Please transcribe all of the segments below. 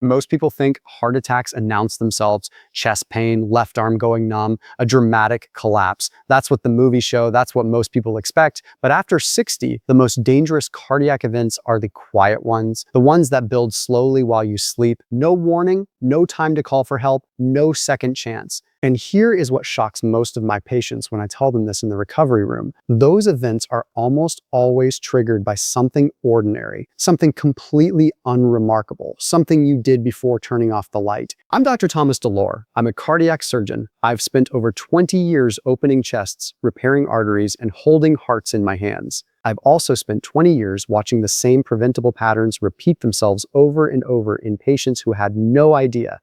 Most people think heart attacks announce themselves: chest pain, left arm going numb, a dramatic collapse. That's what the movies show, that's what most people expect. But after 60, the most dangerous cardiac events are the quiet ones, the ones that build slowly while you sleep. No warning, no time to call for help, no second chance. And here is what shocks most of my patients when I tell them this in the recovery room. Those events are almost always triggered by something ordinary, something completely unremarkable, something you did before turning off the light. I'm Dr. Thomas DeLauer. I'm a cardiac surgeon. I've spent over 20 years opening chests, repairing arteries, and holding hearts in my hands. I've also spent 20 years watching the same preventable patterns repeat themselves over and over in patients who had no idea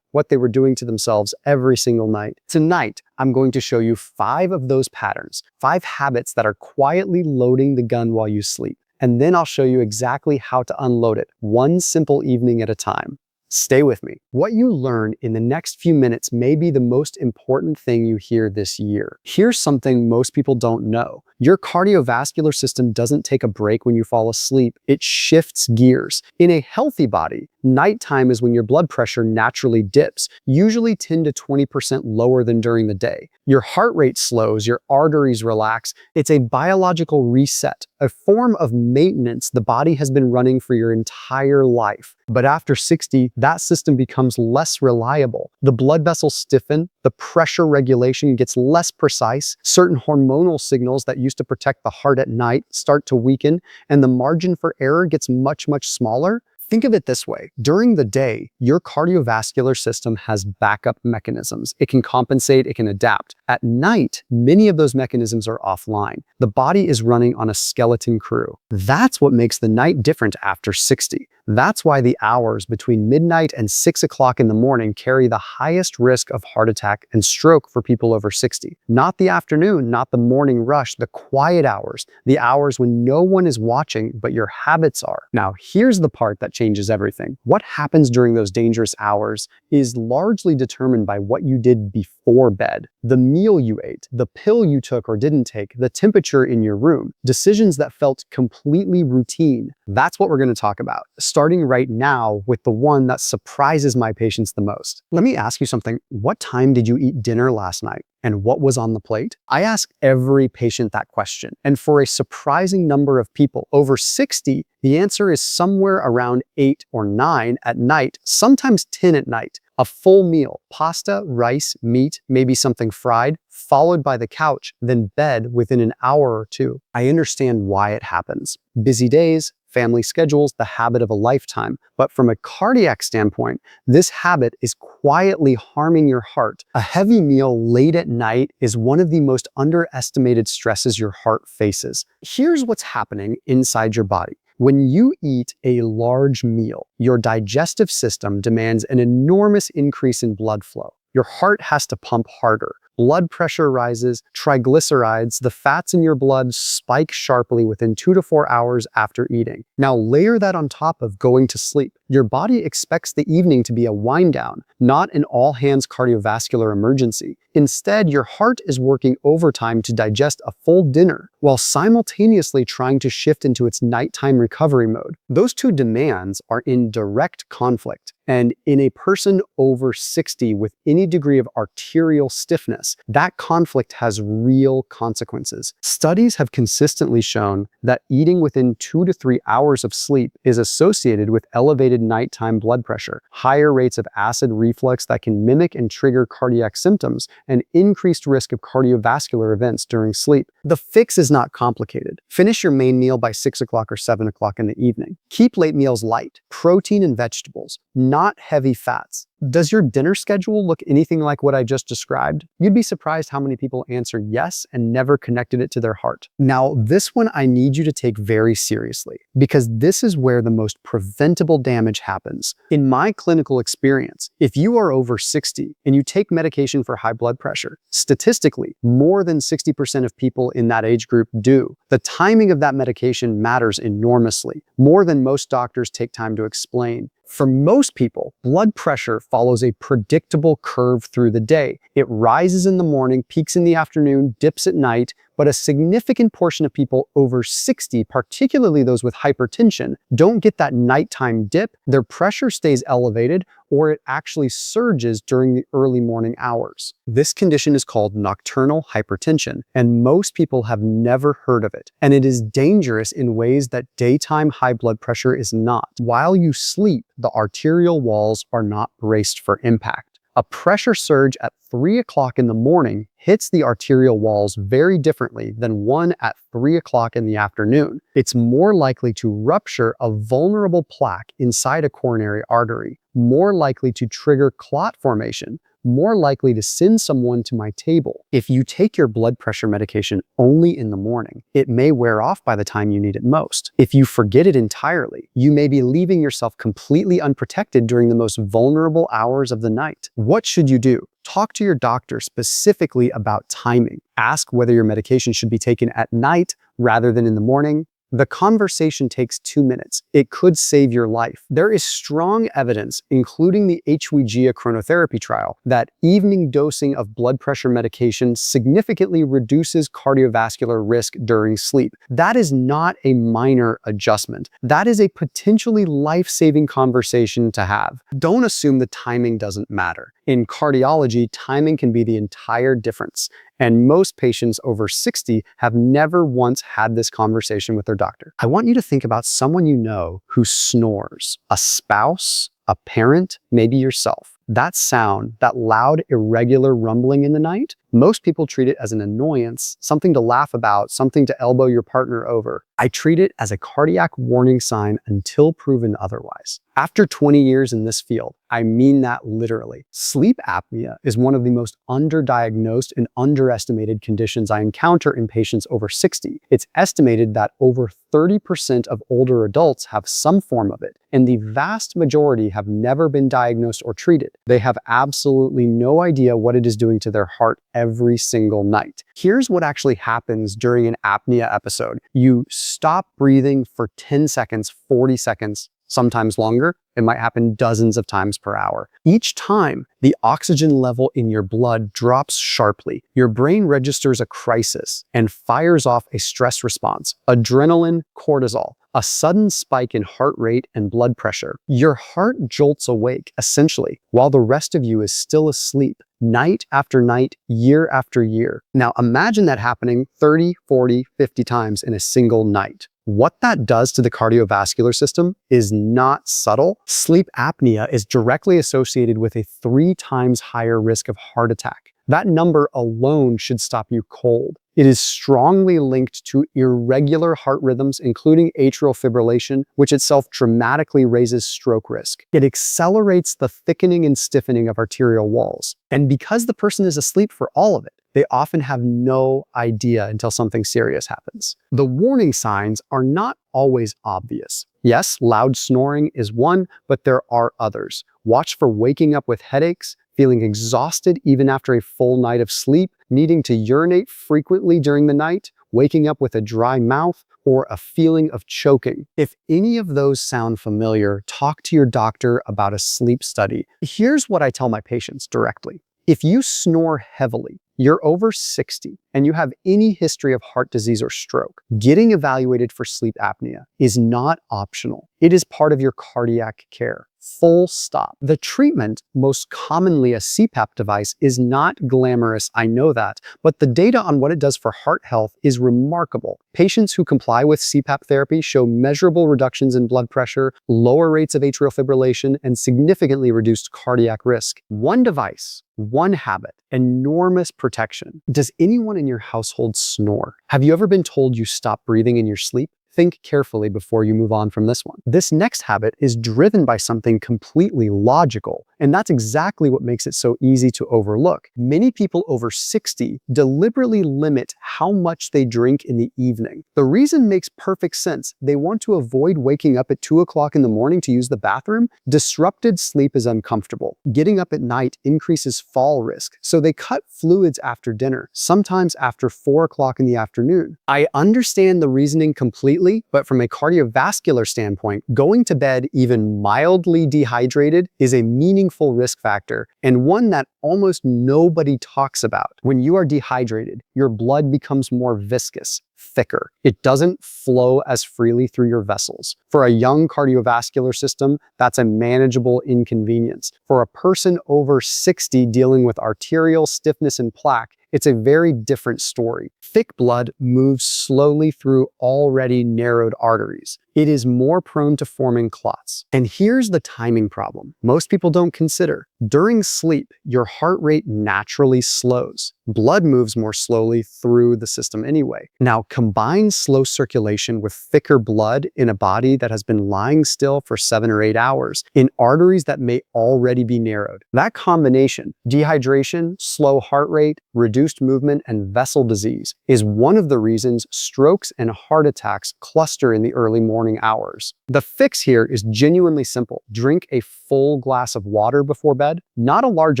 what they were doing to themselves every single night. Tonight, I'm going to show you 5 of those patterns, 5 habits that are quietly loading the gun while you sleep. And then I'll show you exactly how to unload it, one simple evening at a time. Stay with me. What you learn in the next few minutes may be the most important thing you hear this year. Here's something most people don't know. Your cardiovascular system doesn't take a break when you fall asleep. It shifts gears. In a healthy body, nighttime is when your blood pressure naturally dips, usually 10 to 20% lower than during the day. Your heart rate slows, your arteries relax. It's a biological reset, a form of maintenance the body has been running for your entire life. But after 60, that system becomes less reliable. The blood vessels stiffen, the pressure regulation gets less precise, certain hormonal signals that used to protect the heart at night start to weaken, and the margin for error gets much smaller. Think of it this way. During the day, your cardiovascular system has backup mechanisms. It can compensate, it can adapt. At night, many of those mechanisms are offline. The body is running on a skeleton crew. That's what makes the night different after 60. That's why the hours between midnight and 6 o'clock in the morning carry the highest risk of heart attack and stroke for people over 60. Not the afternoon, not the morning rush, the quiet hours, the hours when no one is watching, but your habits are. Now, here's the part that changes everything. What happens during those dangerous hours is largely determined by what you did before bed. The meal you ate, the pill you took or didn't take, the temperature in your room, decisions that felt completely routine. That's what we're going to talk about, starting right now with the one that surprises my patients the most. Let me ask you something. What time did you eat dinner last night? And what was on the plate? I ask every patient that question. And for a surprising number of people over 60, the answer is somewhere around 8 or 9 at night, sometimes 10 at night. A full meal, pasta, rice, meat, maybe something fried, followed by the couch, then bed within an hour or 2. I understand why it happens. Busy days, family schedules, the habit of a lifetime. But from a cardiac standpoint, this habit is quietly harming your heart. A heavy meal late at night is one of the most underestimated stresses your heart faces. Here's what's happening inside your body. When you eat a large meal, your digestive system demands an enormous increase in blood flow. Your heart has to pump harder. Blood pressure rises, triglycerides, the fats in your blood spike sharply within 2 to 4 hours after eating. Now layer that on top of going to sleep. Your body expects the evening to be a wind down, not an all-hands cardiovascular emergency. Instead, your heart is working overtime to digest a full dinner while simultaneously trying to shift into its nighttime recovery mode. Those two demands are in direct conflict. And in a person over 60 with any degree of arterial stiffness, that conflict has real consequences. Studies have consistently shown that eating within 2 to 3 hours of sleep is associated with elevated nighttime blood pressure, higher rates of acid reflux that can mimic and trigger cardiac symptoms, and increased risk of cardiovascular events during sleep. The fix is not complicated. Finish your main meal by 6 o'clock or 7 o'clock in the evening. Keep late meals light, protein and vegetables, not heavy fats. Does your dinner schedule look anything like what I just described? You'd be surprised how many people answer yes and never connected it to their heart. Now, this one I need you to take very seriously, because this is where the most preventable damage happens. In my clinical experience, if you are over 60 and you take medication for high blood pressure, statistically, more than 60% of people in that age group do. The timing of that medication matters enormously, more than most doctors take time to explain. For most people, blood pressure follows a predictable curve through the day. It rises in the morning, peaks in the afternoon, dips at night, But a significant portion of people over 60, particularly those with hypertension, don't get that nighttime dip. Their pressure stays elevated, or it actually surges during the early morning hours. This condition is called nocturnal hypertension, and most people have never heard of it. And it is dangerous in ways that daytime high blood pressure is not. While you sleep, the arterial walls are not braced for impact. A pressure surge at 3 o'clock in the morning hits the arterial walls very differently than one at 3 o'clock in the afternoon. It's more likely to rupture a vulnerable plaque inside a coronary artery, more likely to trigger clot formation, more likely to send someone to my table. If you take your blood pressure medication only in the morning, it may wear off by the time you need it most. If you forget it entirely, you may be leaving yourself completely unprotected during the most vulnerable hours of the night. What should you do? Talk to your doctor specifically about timing. Ask whether your medication should be taken at night rather than in the morning. The conversation takes 2 minutes. It could save your life. There is strong evidence, including the HWGA chronotherapy trial, that evening dosing of blood pressure medication significantly reduces cardiovascular risk during sleep. That is not a minor adjustment. That is a potentially life-saving conversation to have. Don't assume the timing doesn't matter. In cardiology, timing can be the entire difference. And most patients over 60 have never once had this conversation with their doctor. I want you to think about someone you know who snores, a spouse, a parent, maybe yourself. That sound, that loud, irregular rumbling in the night, most people treat it as an annoyance, something to laugh about, something to elbow your partner over. I treat it as a cardiac warning sign until proven otherwise. After 20 years in this field, I mean that literally. Sleep apnea is one of the most underdiagnosed and underestimated conditions I encounter in patients over 60. It's estimated that over 30% of older adults have some form of it, and the vast majority have never been diagnosed or treated. They have absolutely no idea what it is doing to their heart every single night. Here's what actually happens during an apnea episode. You stop breathing for 10 seconds, 40 seconds, sometimes longer. It might happen dozens of times per hour. Each time, the oxygen level in your blood drops sharply. Your brain registers a crisis and fires off a stress response, adrenaline, cortisol, a sudden spike in heart rate and blood pressure. Your heart jolts awake, essentially, while the rest of you is still asleep, night after night, year after year. Now imagine that happening 30, 40, 50 times in a single night. What that does to the cardiovascular system is not subtle. Sleep apnea is directly associated with a 3 times higher risk of heart attack. That number alone should stop you cold. It is strongly linked to irregular heart rhythms, including atrial fibrillation, which itself dramatically raises stroke risk. It accelerates the thickening and stiffening of arterial walls. And because the person is asleep for all of it, they often have no idea until something serious happens. The warning signs are not always obvious. Yes, loud snoring is one, but there are others. Watch for waking up with headaches, feeling exhausted even after a full night of sleep, needing to urinate frequently during the night, waking up with a dry mouth, or a feeling of choking. If any of those sound familiar, talk to your doctor about a sleep study. Here's what I tell my patients directly. If you snore heavily, you're over 60, and you have any history of heart disease or stroke, getting evaluated for sleep apnea is not optional. It is part of your cardiac care. Full stop. The treatment, most commonly a CPAP device, is not glamorous, I know that, but the data on what it does for heart health is remarkable. Patients who comply with CPAP therapy show measurable reductions in blood pressure, lower rates of atrial fibrillation, and significantly reduced cardiac risk. One device, one habit, enormous protection. Does anyone in your household snore? Have you ever been told you stop breathing in your sleep? Think carefully before you move on from this one. This next habit is driven by something completely logical, and that's exactly what makes it so easy to overlook. Many people over 60 deliberately limit how much they drink in the evening. The reason makes perfect sense. They want to avoid waking up at 2 o'clock in the morning to use the bathroom. Disrupted sleep is uncomfortable. Getting up at night increases fall risk, so they cut fluids after dinner, sometimes after 4 o'clock in the afternoon. I understand the reasoning completely, slightly, but from a cardiovascular standpoint, going to bed even mildly dehydrated is a meaningful risk factor and one that almost nobody talks about. When you are dehydrated, your blood becomes more viscous, thicker. It doesn't flow as freely through your vessels. For a young cardiovascular system, that's a manageable inconvenience. For a person over 60 dealing with arterial stiffness and plaque, it's a very different story. Thick blood moves slowly through already narrowed arteries. It is more prone to forming clots. And here's the timing problem most people don't consider. During sleep, your heart rate naturally slows. Blood moves more slowly through the system anyway. Now, combine slow circulation with thicker blood in a body that has been lying still for 7 or 8 hours in arteries that may already be narrowed. That combination, dehydration, slow heart rate, reduced movement, and vessel disease, is one of the reasons strokes and heart attacks cluster in the early morning hours. The fix here is genuinely simple. Drink a full glass of water before bed. Not a large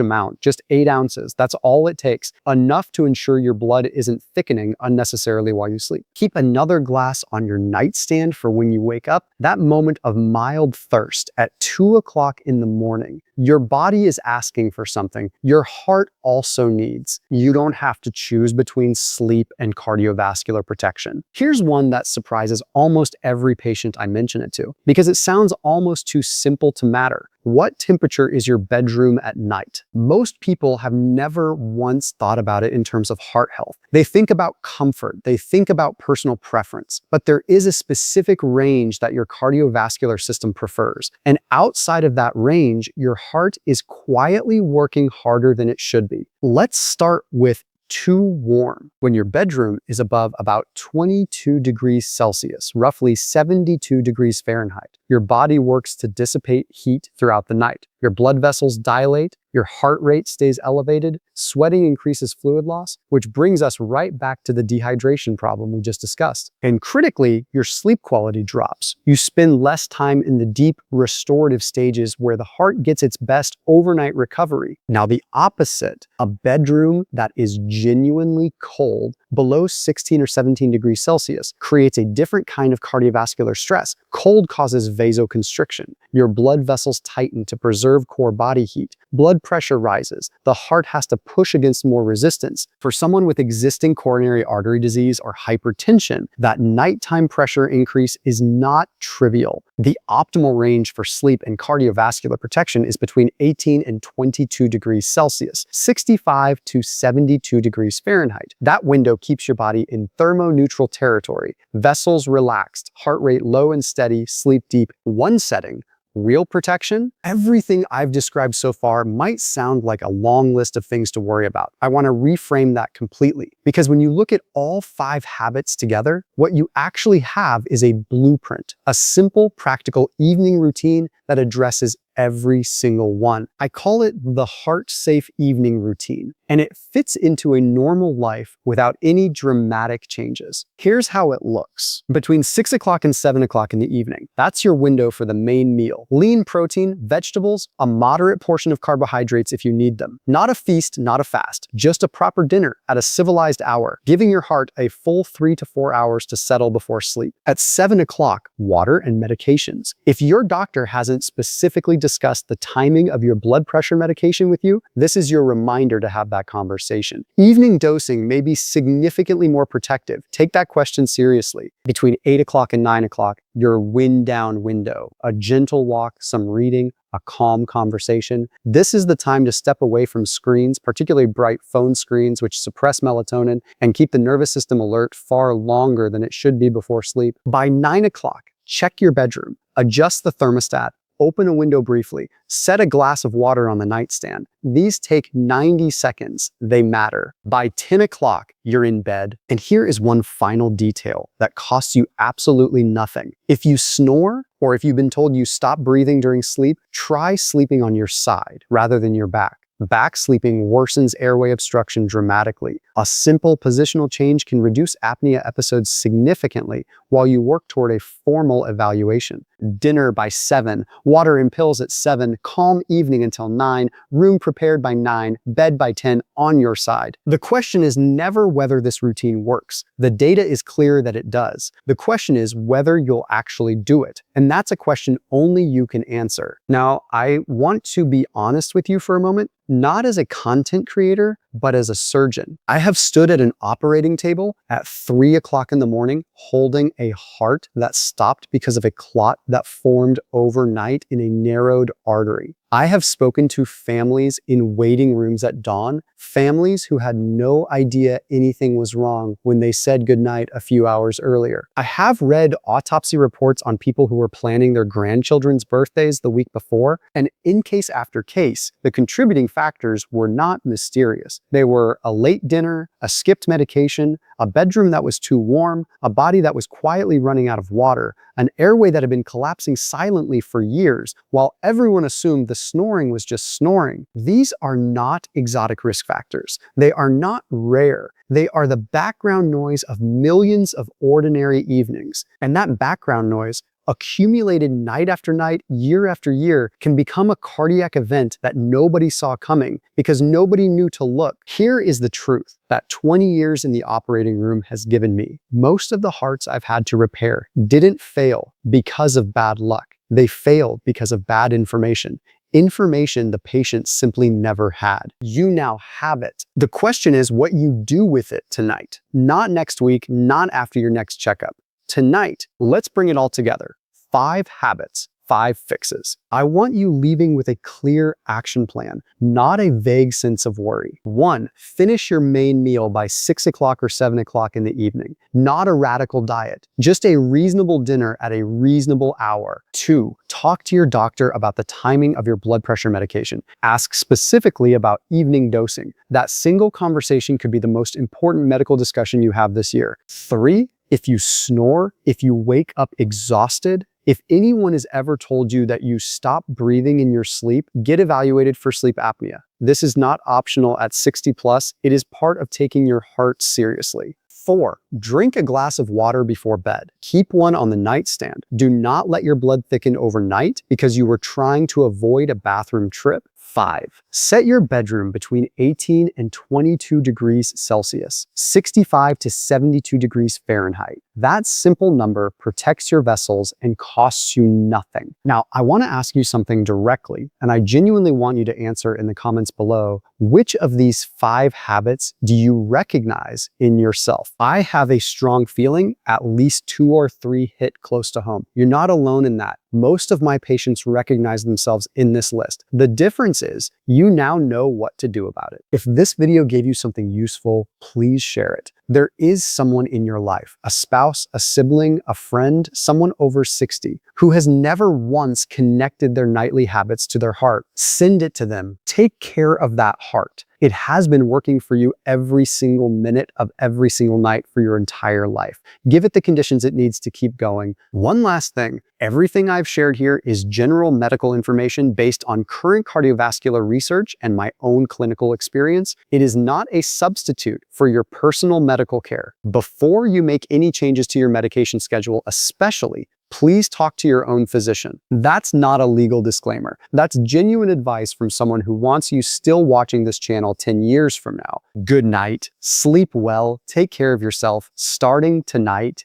amount, just 8 ounces. That's all it takes. Enough to ensure your blood isn't thickening unnecessarily while you sleep. Keep another glass on your nightstand for when you wake up. That moment of mild thirst at 2 o'clock in the morning. Your body is asking for something your heart also needs. You don't have to choose between sleep and cardiovascular protection. Here's one that surprises almost every patient I mention it to, because it sounds almost too simple to matter. What temperature is your bedroom at night? Most people have never once thought about it in terms of heart health. They think about comfort, they think about personal preference, but there is a specific range that your cardiovascular system prefers. And outside of that range, your heart is quietly working harder than it should be. Let's start with too warm. When your bedroom is above about 22 degrees Celsius, roughly 72 degrees Fahrenheit, your body works to dissipate heat throughout the night. Your blood vessels dilate, your heart rate stays elevated, sweating increases fluid loss, which brings us right back to the dehydration problem we just discussed. And critically, your sleep quality drops. You spend less time in the deep restorative stages where the heart gets its best overnight recovery. Now, the opposite, a bedroom that is genuinely cold, below 16 or 17 degrees Celsius, creates a different kind of cardiovascular stress. Cold causes vasoconstriction. Your blood vessels tighten to preserve core body heat. Blood pressure rises. The heart has to push against more resistance. For someone with existing coronary artery disease or hypertension, that nighttime pressure increase is not trivial. The optimal range for sleep and cardiovascular protection is between 18 and 22 degrees Celsius, 65 to 72 degrees Fahrenheit. That window keeps your body in thermoneutral territory, vessels relaxed, heart rate low and steady, sleep deep. One setting, real protection. Everything I've described so far might sound like a long list of things to worry about. I want to reframe that completely, because when you look at all 5 habits together, what you actually have is a blueprint, a simple, practical evening routine that addresses every single one. I call it the heart-safe evening routine, and it fits into a normal life without any dramatic changes. Here's how it looks. Between 6 o'clock and 7 o'clock in the evening, that's your window for the main meal. Lean protein, vegetables, a moderate portion of carbohydrates if you need them. Not a feast, not a fast, just a proper dinner at a civilized hour, giving your heart a full 3 to 4 hours to settle before sleep. At 7 o'clock, water and medications. If your doctor hasn't specifically discussed the timing of your blood pressure medication with you, this is your reminder to have that conversation. Evening dosing may be significantly more protective. Take that question seriously. Between 8 o'clock and 9 o'clock, your wind down window, a gentle walk, some reading, a calm conversation. This is the time to step away from screens, particularly bright phone screens, which suppress melatonin and keep the nervous system alert far longer than it should be before sleep. By 9 o'clock, check your bedroom, adjust the thermostat, open a window briefly, set a glass of water on the nightstand. These take 90 seconds. They matter. By 10 o'clock, you're in bed. And here is one final detail that costs you absolutely nothing. If you snore, or if you've been told you stop breathing during sleep, try sleeping on your side rather than your back. Back sleeping worsens airway obstruction dramatically. A simple positional change can reduce apnea episodes significantly while you work toward a formal evaluation. dinner by 7, water and pills at 7, calm evening until 9, room prepared by 9, bed by 10 on your side. The question is never whether this routine works. The data is clear that it does. The question is whether you'll actually do it. And that's a question only you can answer. Now, I want to be honest with you for a moment. Not as a content creator, but as a surgeon. I have stood at an operating table at 3 o'clock in the morning holding a heart that stopped because of a clot that formed overnight in a narrowed artery. I have spoken to families in waiting rooms at dawn, families who had no idea anything was wrong when they said goodnight a few hours earlier. I have read autopsy reports on people who were planning their grandchildren's birthdays the week before, and in case after case, the contributing factors were not mysterious. They were a late dinner, a skipped medication, a bedroom that was too warm, a body that was quietly running out of water, an airway that had been collapsing silently for years, while everyone assumed the snoring was just snoring. These are not exotic risk factors. They are not rare. They are the background noise of millions of ordinary evenings. And that background noise, accumulated night after night, year after year, can become a cardiac event that nobody saw coming because nobody knew to look. Here is the truth that 20 years in the operating room has given me. Most of the hearts I've had to repair didn't fail because of bad luck. They failed because of bad information. Information the patient simply never had. You now have it. The question is what you do with it tonight. Not next week, not after your next checkup. Tonight, let's bring it all together. 5 habits, 5 fixes. I want you leaving with a clear action plan, not a vague sense of worry. 1, finish your main meal by 6 o'clock or 7 o'clock in the evening. Not a radical diet, just a reasonable dinner at a reasonable hour. 2, talk to your doctor about the timing of your blood pressure medication. Ask specifically about evening dosing. That single conversation could be the most important medical discussion you have this year. 3, if you snore, if you wake up exhausted, if anyone has ever told you that you stop breathing in your sleep, get evaluated for sleep apnea. This is not optional at 60 plus. It is part of taking your heart seriously. 4, drink a glass of water before bed. Keep one on the nightstand. Do not let your blood thicken overnight because you were trying to avoid a bathroom trip. 5, set your bedroom between 18 and 22 degrees Celsius, 65 to 72 degrees Fahrenheit. That simple number protects your vessels and costs you nothing. Now, I want to ask you something directly, and I genuinely want you to answer in the comments below. Which of these 5 habits do you recognize in yourself? I have a strong feeling at least 2 or 3 hit close to home. You're not alone in that. Most of my patients recognize themselves in this list. The difference is you now know what to do about it. If this video gave you something useful, please share it. There is someone in your life, a spouse, a sibling, a friend, someone over 60, who has never once connected their nightly habits to their heart. Send it to them. Take care of that heart. It has been working for you every single minute of every single night for your entire life. Give it the conditions it needs to keep going. One last thing, everything I've shared here is general medical information based on current cardiovascular research and my own clinical experience. It is not a substitute for your personal medical care. Before you make any changes to your medication schedule, especially, please talk to your own physician. That's not a legal disclaimer. That's genuine advice from someone who wants you still watching this channel 10 years from now. Good night, sleep well, take care of yourself, starting tonight,